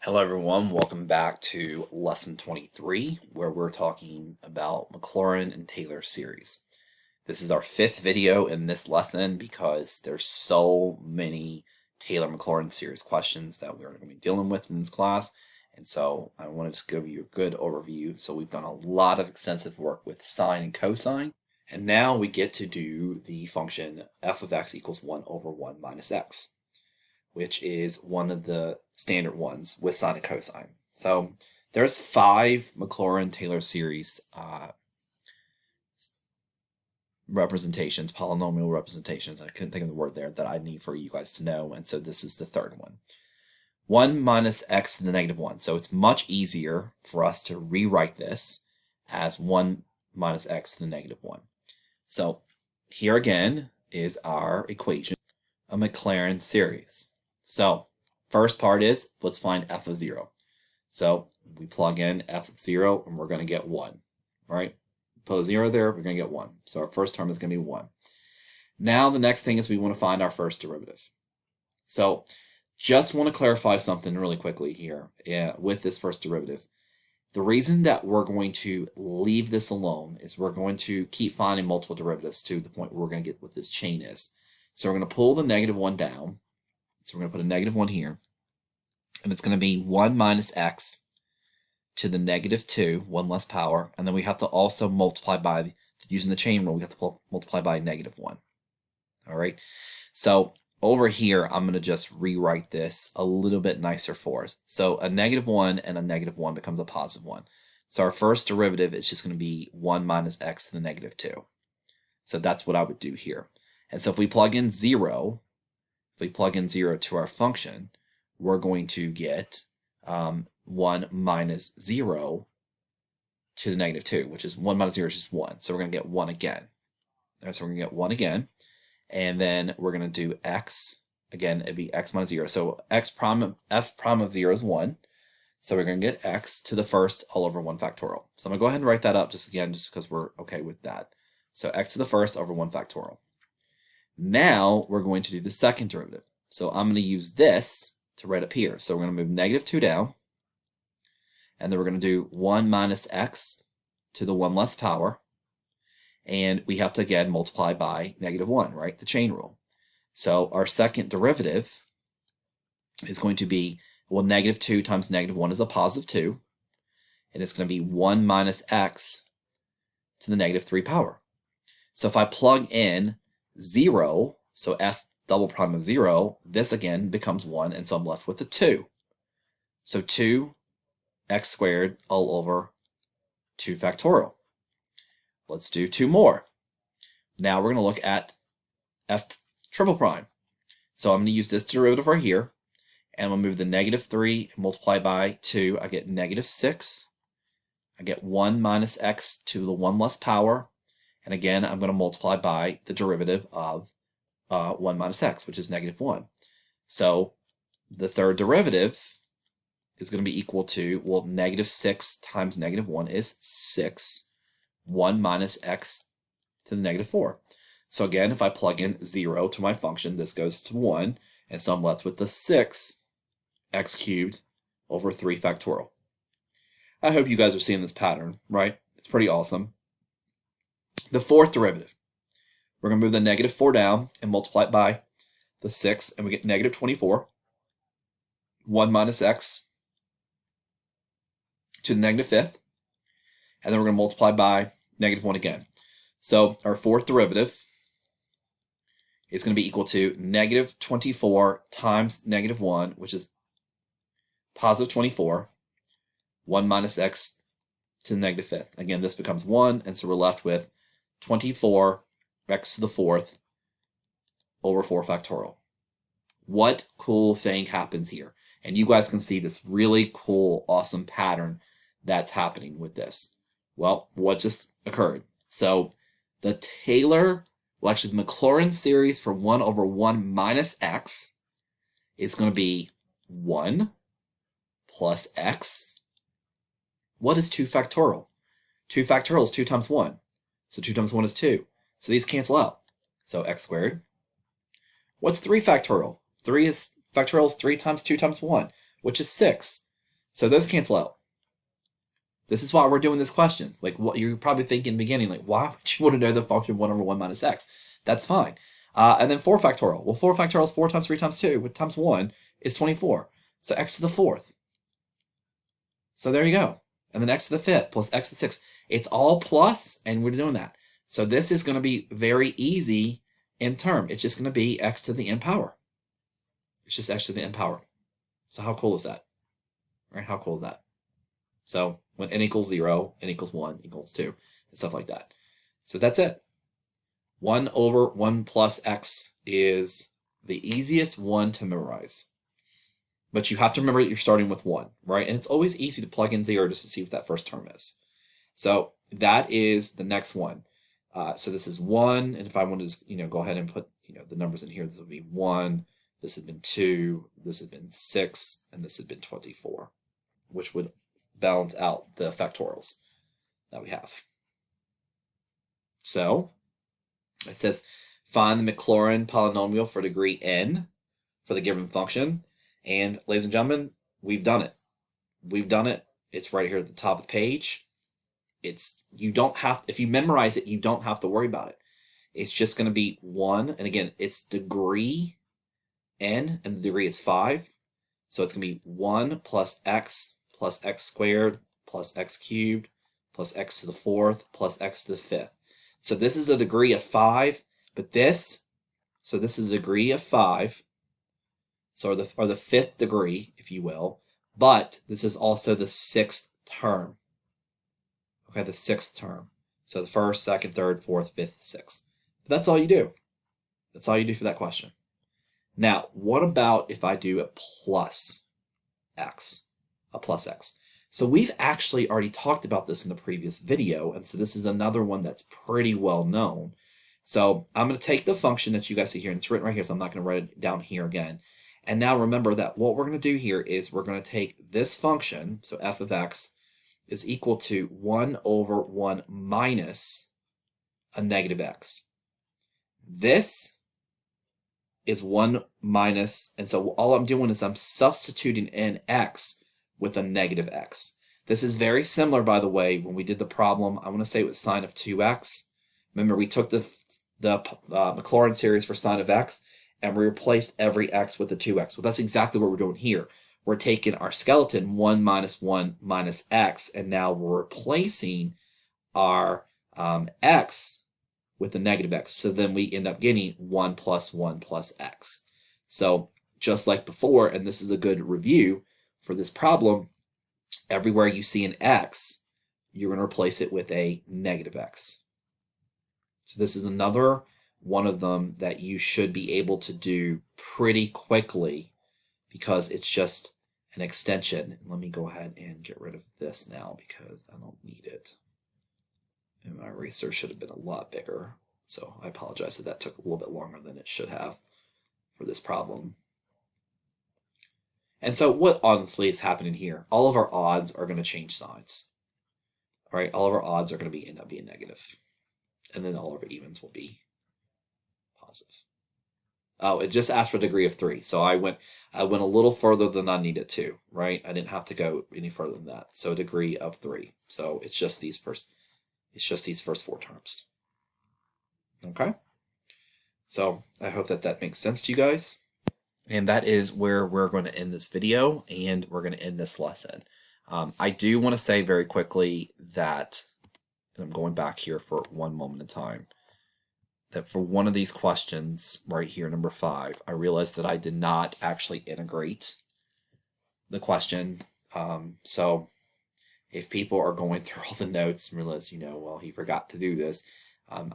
Hello everyone, welcome back to lesson 23 where we're talking about Maclaurin and Taylor series. This is our fifth video in this lesson because there's so many Taylor-Maclaurin series questions that we're going to be dealing with in this class, and so I want to just give you a good overview. So we've done a lot of extensive work with sine and cosine, and now we get to do the function f of x equals 1 over 1 minus x, which is one of the standard ones with sine and cosine. So there's 5 Maclaurin-Taylor series representations, polynomial representations, I couldn't think of the word there, that I need for you guys to know, and so this is the third one. 1 minus x to the negative 1. So it's much easier for us to rewrite this as 1 minus x to the negative 1. So here again is our equation, a Maclaurin series. So first part is, let's find f of 0. So we plug in f of 0 and we're going to get 1, right? Put a 0 there, we're going to get 1. So our first term is going to be 1. Now the next thing is we want to find our first derivative. So just want to clarify something really quickly here with this first derivative. The reason that we're going to leave this alone is we're going to keep finding multiple derivatives to the point where we're going to get what this chain is. So we're going to pull the negative 1 down. So we're going to put a negative 1 here, and it's going to be 1 minus x to the negative 2, 1 less power, and then we have to also multiply by, using the chain rule, we have to multiply by negative 1. All right, so over here, I'm going to just rewrite this a little bit nicer for us. So a negative 1 and a negative 1 becomes a positive 1. So our first derivative is just going to be 1 minus x to the negative 2. So that's what I would do here. And so if we plug in 0, to our function, we're going to get 1 minus 0 to the negative 2, which is 1 minus 0 is just 1. So we're going to get 1 again. All right, so we're going to get 1 again. And then we're going to do x. Again, it'd be x minus 0. So f prime of 0 is 1. So we're going to get x to the first all over 1 factorial. So I'm going to go ahead and write that up just because we're okay with that. So x to the first over 1 factorial. Now we're going to do the second derivative. So I'm going to use this to write up here. So we're going to move negative 2 down, and then we're going to do 1 minus x to the 1 less power, and we have to again multiply by negative 1, right? The chain rule. So our second derivative is going to be, well, negative 2 times negative 1 is a positive 2, and it's going to be 1 minus x to the negative 3 power. So if I plug in 0, so f double prime of 0, this again becomes 1, and so I'm left with a 2. So 2 x squared all over 2 factorial. Let's do 2 more. Now we're going to look at f triple prime. So I'm going to use this derivative right here, and we'll move the negative 3 and multiply by 2. I get negative 6. I get 1 minus x to the 1 less power. And again, I'm going to multiply by the derivative of 1 minus x, which is negative 1. So the third derivative is going to be equal to, well, negative 6 times negative 1 is 6. 1 minus x to the negative 4. So again, if I plug in 0 to my function, this goes to 1. And so I'm left with the 6 x cubed over 3 factorial. I hope you guys are seeing this pattern, right? It's pretty awesome. The fourth derivative, we're going to move the negative 4 down and multiply it by the 6, and we get negative 24. 1 minus x to the negative 5th. And then we're going to multiply by negative 1 again. So our fourth derivative is going to be equal to negative 24 times negative 1, which is positive 24. 1 minus x to the negative 5th. Again, this becomes 1, and so we're left with 24 x to the 4th over 4 factorial. What cool thing happens here? And you guys can see this really cool, awesome pattern that's happening with this. Well, what just occurred? So the Maclaurin series for 1 over 1 minus x is going to be 1 plus x. What is 2 factorial? 2 factorial is 2 times 1. So 2 times 1 is 2. So these cancel out. So x squared. What's 3 factorial? 3 is factorial is 3 times 2 times 1, which is 6. So those cancel out. This is why we're doing this question. Like, what you're probably thinking in the beginning, like, why would you want to know the function 1 over 1 minus x? That's fine. And then 4 factorial. Well, 4 factorial is 4 times 3 times 2, with times 1 is 24. So x to the 4th. So there you go. And then x to the 5th plus x to the 6th. It's all plus, and we're doing that. So this is going to be very easy in term. It's just going to be x to the n power. It's just x to the n power. So how cool is that? Right? How cool is that? So when n equals 0, n equals 1 equals 2, and stuff like that. So that's it. 1 over 1 plus x is the easiest one to memorize. But you have to remember that you're starting with 1, right? And it's always easy to plug in 0 just to see what that first term is. So that is the next one. So this is 1, and if I wanted to go ahead and put the numbers in here, this would be 1, this has been 2, this has been 6, and this has been 24, which would balance out the factorials that we have. So it says find the Maclaurin polynomial for degree n for the given function. And ladies and gentlemen, we've done it. We've done it. It's right here at the top of the page. You don't have, if you memorize it, you don't have to worry about it. It's just going to be 1. And again, it's degree n, and the degree is 5. So it's going to be 1 plus x squared plus x cubed plus x to the 4th plus x to the 5th. So this is a degree of 5, but this is a degree of 5, so the 5th degree, if you will, but this is also the 6th term. Okay, the 6th term. So the 1st, 2nd, 3rd, 4th, 5th, 6th. But that's all you do. That's all you do for that question. Now, what about if I do a plus x? A plus x. So we've actually already talked about this in the previous video, and so this is another one that's pretty well known. So I'm going to take the function that you guys see here, and it's written right here, so I'm not going to write it down here again. And now remember that what we're going to do here is we're going to take this function, so f of x is equal to 1 over 1 minus a negative x. This is 1 minus, and so all I'm doing is I'm substituting in x with a negative x. This is very similar, by the way, when we did the problem, I want to say it was sine of 2x. Remember, we took the Maclaurin series for sine of x, and we replaced every x with a 2x. Well, that's exactly what we're doing here. We're taking our skeleton, 1 minus x, and now we're replacing our x with a negative x. So then we end up getting 1 plus x. So just like before, and this is a good review for this problem, everywhere you see an x, you're going to replace it with a negative x. So this is another one of them that you should be able to do pretty quickly because it's just an extension. Let me go ahead and get rid of this now because I don't need it. And my eraser should have been a lot bigger. So I apologize that took a little bit longer than it should have for this problem. And so what honestly is happening here? All of our odds are going to change signs. All right, all of our odds are going to end up being negative. And then all of our evens will be positive. Oh, it just asked for a degree of 3. So I went a little further than I needed to, right? I didn't have to go any further than that. So a degree of 3. So it's just these first 4 terms. Okay? So I hope that makes sense to you guys. And that is where we're going to end this video, and we're going to end this lesson. I do want to say very quickly that, and I'm going back here for one moment in time, that for one of these questions right here, number 5, I realized that I did not actually integrate the question. So if people are going through all the notes and realize, well, he forgot to do this, when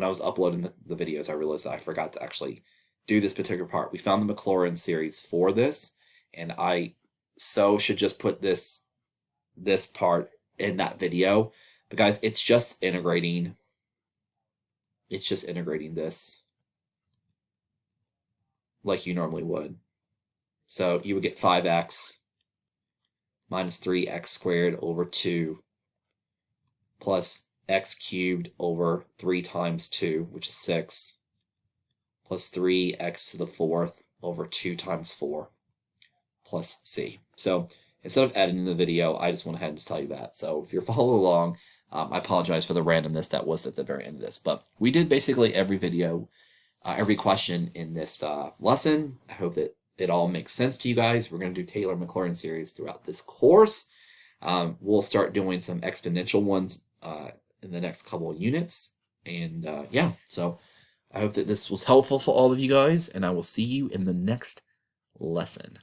I was uploading the videos, I realized that I forgot to actually do this particular part. We found the Maclaurin series for this, and I should just put this part in that video. But guys, it's just integrating this like you normally would. So you would get 5x minus 3x squared over 2 plus x cubed over 3 times 2, which is 6, plus 3x to the 4th over 2 times 4 plus c. So instead of editing the video, I just went ahead and just tell you that. So if you're following along, I apologize for the randomness that was at the very end of this. But we did basically every video, every question in this lesson. I hope that it all makes sense to you guys. We're going to do Taylor Maclaurin series throughout this course. We'll start doing some exponential ones in the next couple of units. And yeah, so I hope that this was helpful for all of you guys, and I will see you in the next lesson.